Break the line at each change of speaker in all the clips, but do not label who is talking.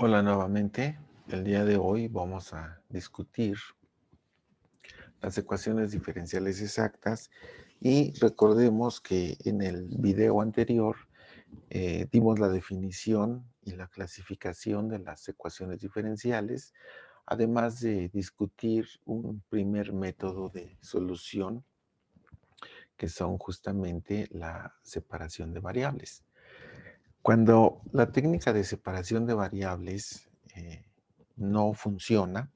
Hola nuevamente. El día de hoy vamos a discutir las ecuaciones diferenciales exactas y recordemos que en el video anterior dimos la definición y la clasificación de las ecuaciones diferenciales, además de discutir un primer método de solución que son justamente la separación de variables. Cuando la técnica de separación de variables no funciona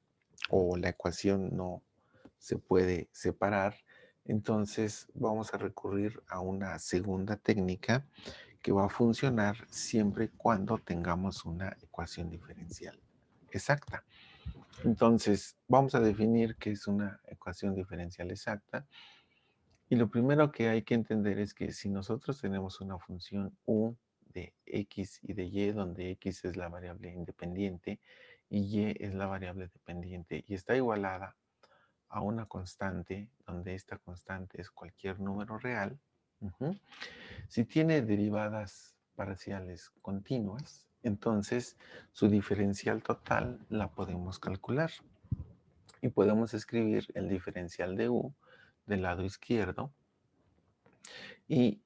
o la ecuación no se puede separar, entonces vamos a recurrir a una segunda técnica que va a funcionar siempre y cuando tengamos una ecuación diferencial exacta. Entonces, vamos a definir qué es una ecuación diferencial exacta. Y lo primero que hay que entender es que si nosotros tenemos una función u de x y de y, donde x es la variable independiente y y es la variable dependiente, y está igualada a una constante, donde esta constante es cualquier número real, si tiene derivadas parciales continuas, entonces su diferencial total la podemos calcular. Y podemos escribir el diferencial de u del lado izquierdo y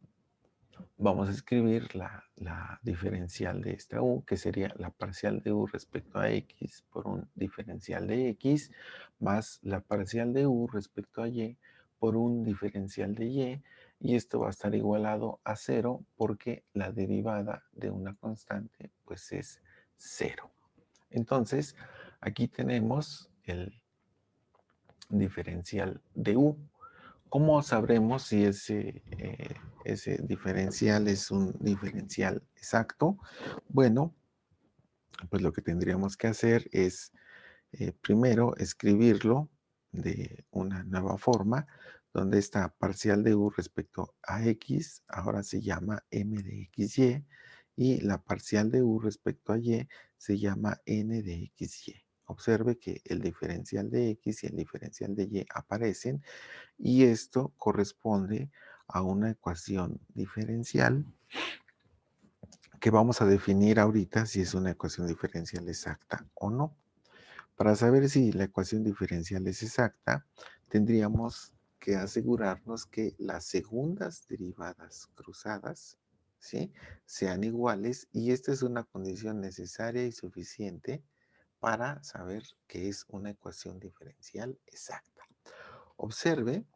vamos a escribir la diferencial de esta u, que sería la parcial de u respecto a x por un diferencial de x, más la parcial de u respecto a y por un diferencial de y esto va a estar igualado a cero porque la derivada de una constante pues es cero. Entonces, aquí tenemos el diferencial de u. ¿Cómo sabremos si ese diferencial es un diferencial exacto? Bueno, pues lo que tendríamos que hacer es primero escribirlo de una nueva forma, donde esta parcial de u respecto a x ahora se llama m de xy y la parcial de u respecto a y se llama n de xy. Observe que el diferencial de x y el diferencial de y aparecen y esto corresponde a una ecuación diferencial que vamos a definir ahorita si es una ecuación diferencial exacta o no. Para saber si la ecuación diferencial es exacta, tendríamos que asegurarnos que las segundas derivadas cruzadas, ¿sí?, sean iguales y esta es una condición necesaria y suficiente para saber que es una ecuación diferencial exacta. Observe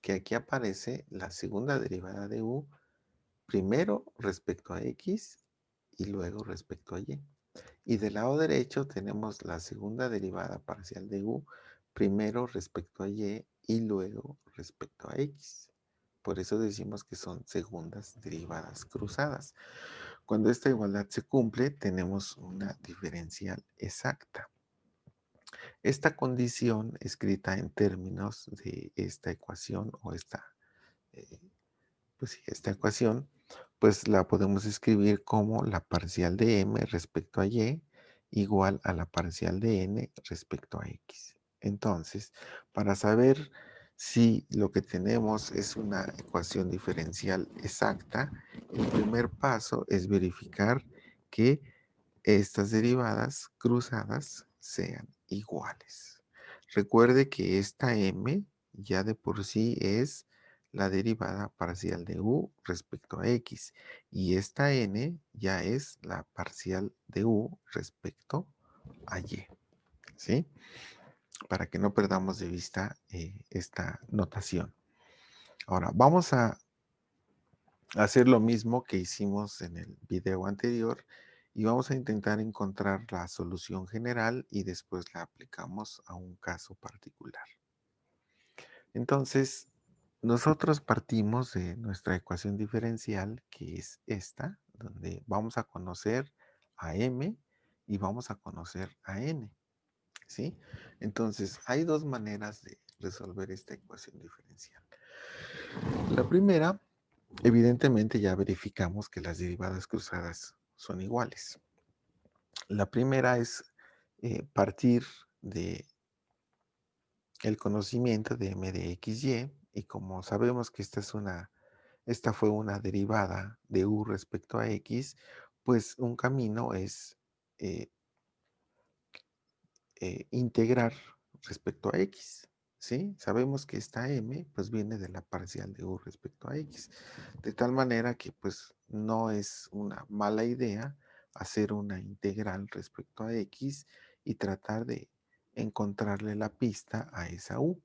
que aquí aparece la segunda derivada de u, primero respecto a x y luego respecto a y. Y del lado derecho tenemos la segunda derivada parcial de u, primero respecto a y luego respecto a x. Por eso decimos que son segundas derivadas cruzadas. Cuando esta igualdad se cumple, tenemos una diferencial exacta. Esta condición escrita en términos de esta ecuación o eh, pues sí, esta ecuación, pues la podemos escribir como la parcial de m respecto a y igual a la parcial de n respecto a x. Entonces, para saber si lo que tenemos es una ecuación diferencial exacta, el primer paso es verificar que estas derivadas cruzadas sean iguales. Recuerde que esta m ya de por sí es la derivada parcial de u respecto a x y esta n ya es la parcial de u respecto a y, ¿sí? Para que no perdamos de vista esta notación. Ahora, vamos a hacer lo mismo que hicimos en el video anterior y vamos a intentar encontrar la solución general y después la aplicamos a un caso particular. Entonces, nosotros partimos de nuestra ecuación diferencial, que es esta, donde vamos a conocer a m y vamos a conocer a n, ¿sí? Entonces, hay dos maneras de resolver esta ecuación diferencial. La primera, evidentemente ya verificamos que las derivadas cruzadas son iguales. La primera es partir de el conocimiento de m de xy y como sabemos que esta fue una derivada de u respecto a x, pues un camino es integrar respecto a x, ¿sí? Sabemos que esta m pues viene de la parcial de u respecto a x, de tal manera que pues no es una mala idea hacer una integral respecto a x y tratar de encontrarle la pista a esa u.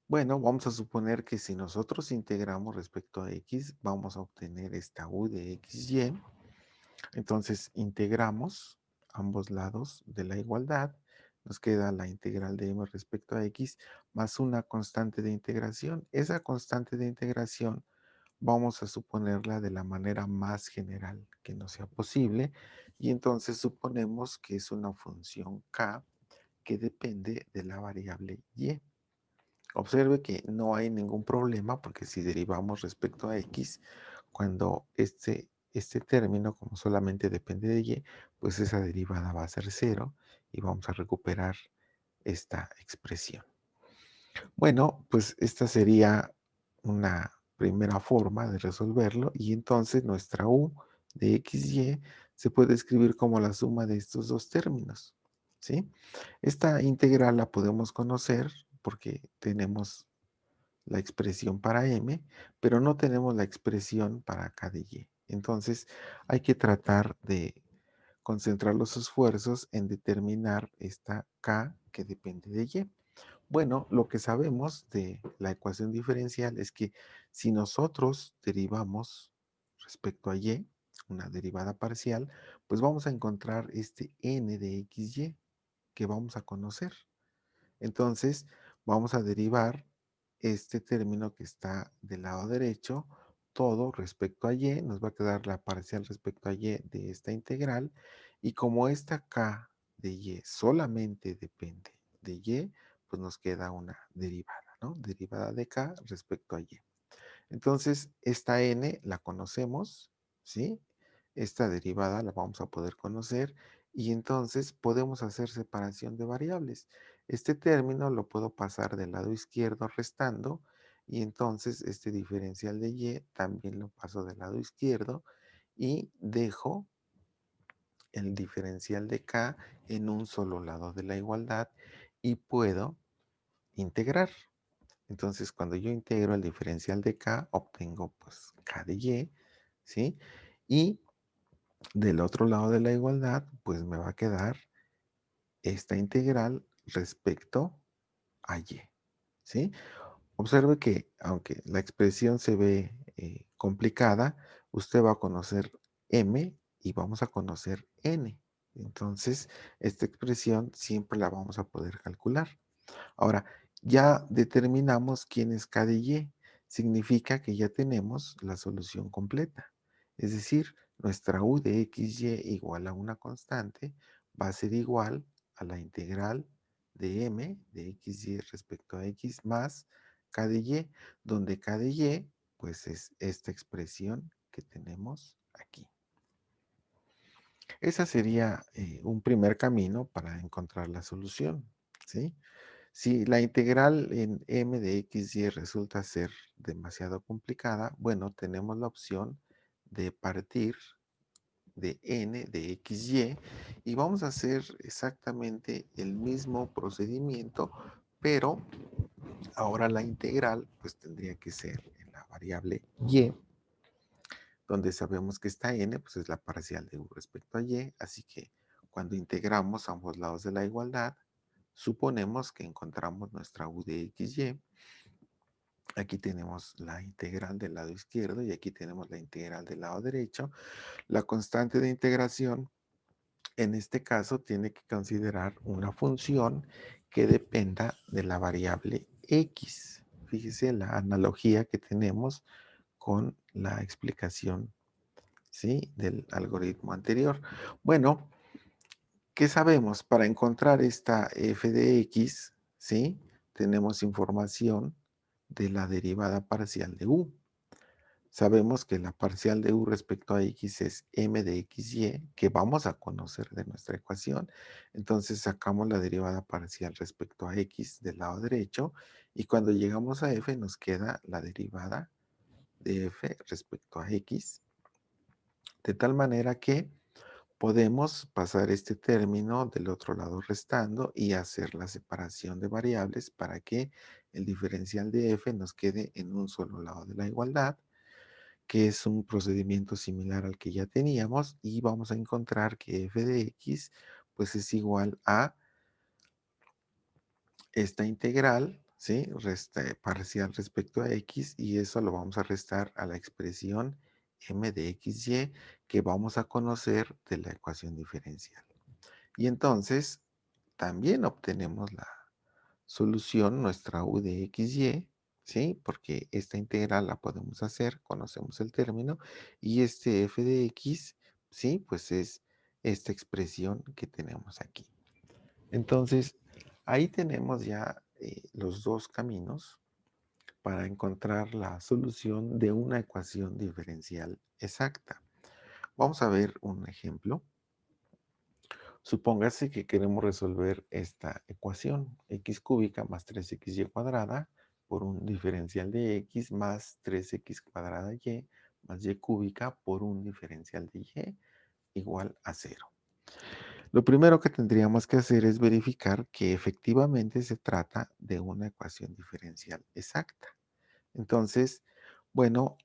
Bueno, vamos a suponer que si nosotros integramos respecto a x, vamos a obtener esta u de xy. Entonces integramos ambos lados de la igualdad. Nos queda la integral de m respecto a x más una constante de integración. Esa constante de integración vamos a suponerla de la manera más general que nos sea posible. Y entonces suponemos que es una función k que depende de la variable y. Observe que no hay ningún problema porque si derivamos respecto a x, cuando este término, como solamente depende de y, pues esa derivada va a ser cero y vamos a recuperar esta expresión. Bueno, pues esta sería una primera forma de resolverlo y entonces nuestra u de xy se puede escribir como la suma de estos dos términos, ¿sí? Esta integral la podemos conocer porque tenemos la expresión para m, pero no tenemos la expresión para k de y. Entonces hay que tratar de concentrar los esfuerzos en determinar esta k que depende de y. Bueno, lo que sabemos de la ecuación diferencial es que si nosotros derivamos respecto a y, una derivada parcial, pues vamos a encontrar este n de xy que vamos a conocer. Entonces, vamos a derivar este término que está del lado derecho, todo respecto a y, nos va a quedar la parcial respecto a y de esta integral, y como esta k de y solamente depende de y, pues nos queda una derivada, ¿no? Derivada de k respecto a y. Entonces, esta n la conocemos, ¿sí? Esta derivada la vamos a poder conocer y entonces podemos hacer separación de variables. Este término lo puedo pasar del lado izquierdo restando y entonces este diferencial de y también lo paso del lado izquierdo y dejo el diferencial de k en un solo lado de la igualdad y puedo integrar. Entonces, cuando yo integro el diferencial de k, obtengo pues k de y, ¿sí? Y del otro lado de la igualdad, pues me va a quedar esta integral respecto a y, ¿sí? Observe que aunque la expresión se ve complicada, usted va a conocer m y vamos a conocer n. Entonces, esta expresión siempre la vamos a poder calcular. Ahora, ya determinamos quién es K de Y. Significa que ya tenemos la solución completa. Es decir, nuestra U de XY igual a una constante va a ser igual a la integral de M de XY respecto a X más K de Y, donde K de Y pues es esta expresión que tenemos aquí. Ese sería un primer camino para encontrar la solución, ¿sí? Si la integral en m de xy resulta ser demasiado complicada, bueno, tenemos la opción de partir de n de xy y vamos a hacer exactamente el mismo procedimiento, pero ahora la integral pues tendría que ser en la variable y, donde sabemos que esta n pues es la parcial de u respecto a y, así que cuando integramos ambos lados de la igualdad, suponemos que encontramos nuestra u de xy. Aquí tenemos la integral del lado izquierdo y aquí tenemos la integral del lado derecho. La constante de integración en este caso tiene que considerar una función que dependa de la variable x. Fíjese la analogía que tenemos con la explicación, ¿sí?, del algoritmo anterior. Bueno, ¿qué sabemos? Para encontrar esta f de x, ¿sí?, tenemos información de la derivada parcial de u. Sabemos que la parcial de u respecto a x es m de xy, que vamos a conocer de nuestra ecuación. Entonces sacamos la derivada parcial respecto a x del lado derecho y cuando llegamos a f nos queda la derivada de f respecto a x, de tal manera que podemos pasar este término del otro lado restando y hacer la separación de variables para que el diferencial de f nos quede en un solo lado de la igualdad, que es un procedimiento similar al que ya teníamos, y vamos a encontrar que f de x pues es igual a esta integral, ¿sí? Parcial respecto a x, y eso lo vamos a restar a la expresión m de xy que vamos a conocer de la ecuación diferencial. Y entonces también obtenemos la solución, nuestra u de xy, ¿sí? Porque esta integral la podemos hacer, conocemos el término, y este f de x, ¿sí? Pues es esta expresión que tenemos aquí. Entonces, ahí tenemos ya los dos caminos para encontrar la solución de una ecuación diferencial exacta. Vamos a ver un ejemplo. Supóngase que queremos resolver esta ecuación, x cúbica más 3xy cuadrada por un diferencial de x más 3x cuadrada y más y cúbica por un diferencial de y igual a 0. Lo primero que tendríamos que hacer es verificar que efectivamente se trata de una ecuación diferencial exacta. Entonces, bueno,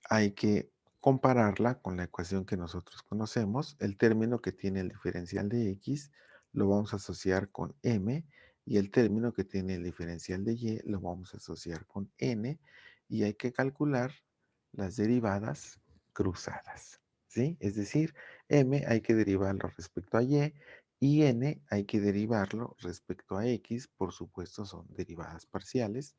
hay que compararla con la ecuación que nosotros conocemos. El término que tiene el diferencial de x lo vamos a asociar con m, y el término que tiene el diferencial de y lo vamos a asociar con n, y hay que calcular las derivadas cruzadas, ¿sí? Es decir, m hay que derivarlo respecto a y n hay que derivarlo respecto a x. Por supuesto, son derivadas parciales.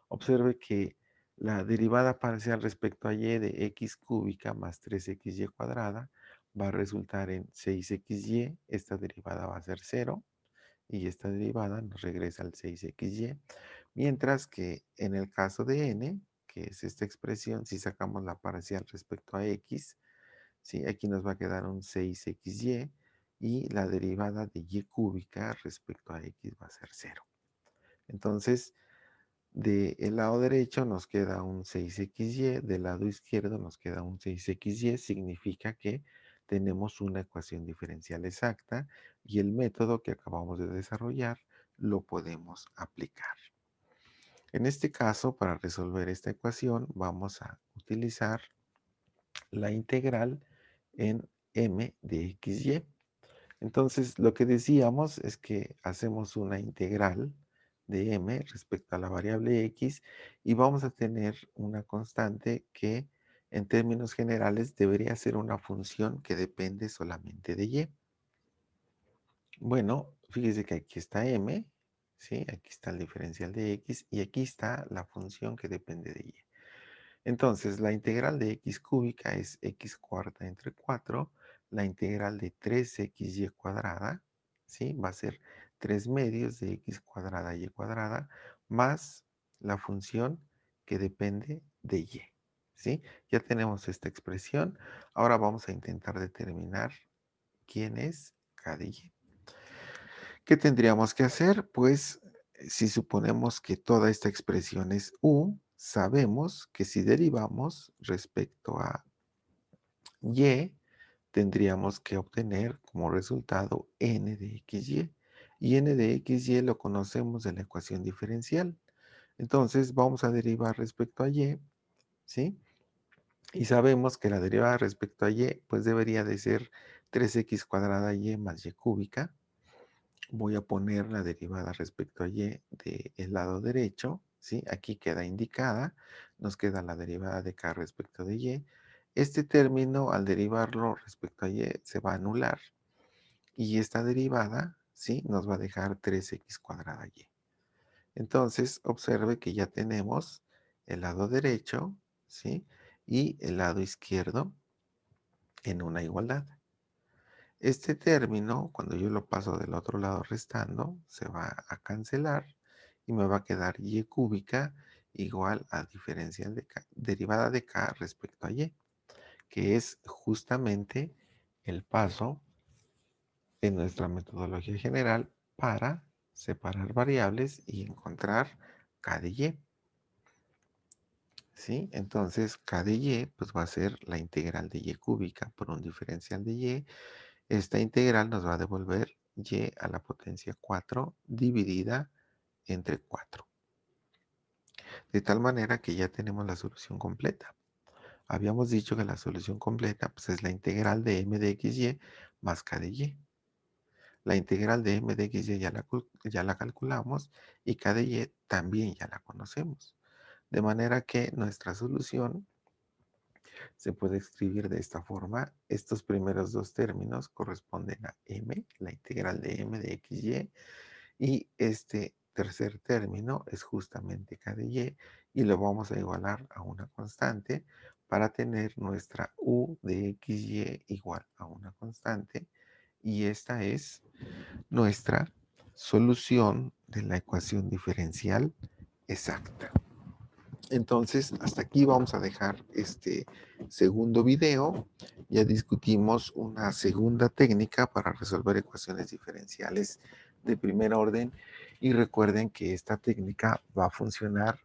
Observe que la derivada parcial respecto a y de x cúbica más 3xy cuadrada va a resultar en 6xy. Esta derivada va a ser 0 y esta derivada nos regresa al 6xy. Mientras que en el caso de n, que es esta expresión, si sacamos la parcial respecto a x, ¿sí? Aquí nos va a quedar un 6xy, y la derivada de y cúbica respecto a x va a ser 0. Entonces, del lado derecho nos queda un 6xy, del lado izquierdo nos queda un 6xy, significa que tenemos una ecuación diferencial exacta, y el método que acabamos de desarrollar lo podemos aplicar. En este caso, para resolver esta ecuación, vamos a utilizar la integral en m de xy. Entonces, lo que decíamos es que hacemos una integral de m respecto a la variable x, y vamos a tener una constante que en términos generales debería ser una función que depende solamente de y. Bueno, fíjese que aquí está m, ¿sí? Aquí está el diferencial de x, y aquí está la función que depende de y. Entonces, la integral de x cúbica es x cuarta entre 4. La integral de 3xy cuadrada, ¿sí? Va a ser 3 medios de x cuadrada y cuadrada, más la función que depende de y, ¿sí? Ya tenemos esta expresión. Ahora vamos a intentar determinar quién es k de y. ¿Qué tendríamos que hacer? Pues si suponemos que toda esta expresión es u, sabemos que si derivamos respecto a y, tendríamos que obtener como resultado n de xy. Y n de xy lo conocemos de la ecuación diferencial. Entonces vamos a derivar respecto a y, ¿sí? Y sabemos que la derivada respecto a y pues debería de ser 3x cuadrada y más y cúbica. Voy a poner la derivada respecto a y del lado derecho, ¿sí? Aquí queda indicada, nos queda la derivada de k respecto de y. Este término, al derivarlo respecto a y, se va a anular, y esta derivada, ¿sí? Nos va a dejar 3x cuadrada y. Entonces, observe que ya tenemos el lado derecho, ¿sí? Y el lado izquierdo en una igualdad. Este término, cuando yo lo paso del otro lado restando, se va a cancelar y me va a quedar y cúbica igual a diferencial de k, derivada de k respecto a y, que es justamente el paso en nuestra metodología general para separar variables y encontrar k de y. ¿sí? Entonces, k de y pues va a ser la integral de y cúbica por un diferencial de y. Esta integral nos va a devolver y a la potencia 4 dividida entre 4. De tal manera que ya tenemos la solución completa. Habíamos dicho que la solución completa pues, es la integral de m de xy más k de y. La integral de m de xy ya la calculamos y k de y también ya la conocemos. De manera que nuestra solución se puede escribir de esta forma. Estos primeros dos términos corresponden a m, la integral de m de xy, y este tercer término es justamente k de y lo vamos a igualar a una constante para tener nuestra u de xy igual a una constante, y esta es nuestra solución de la ecuación diferencial exacta. Entonces, hasta aquí vamos a dejar este segundo video. Ya discutimos una segunda técnica para resolver ecuaciones diferenciales de primer orden. Y recuerden que esta técnica va a funcionar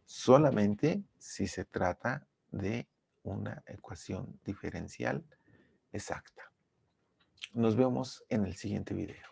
solamente si se trata de una ecuación diferencial exacta. Nos vemos en el siguiente video.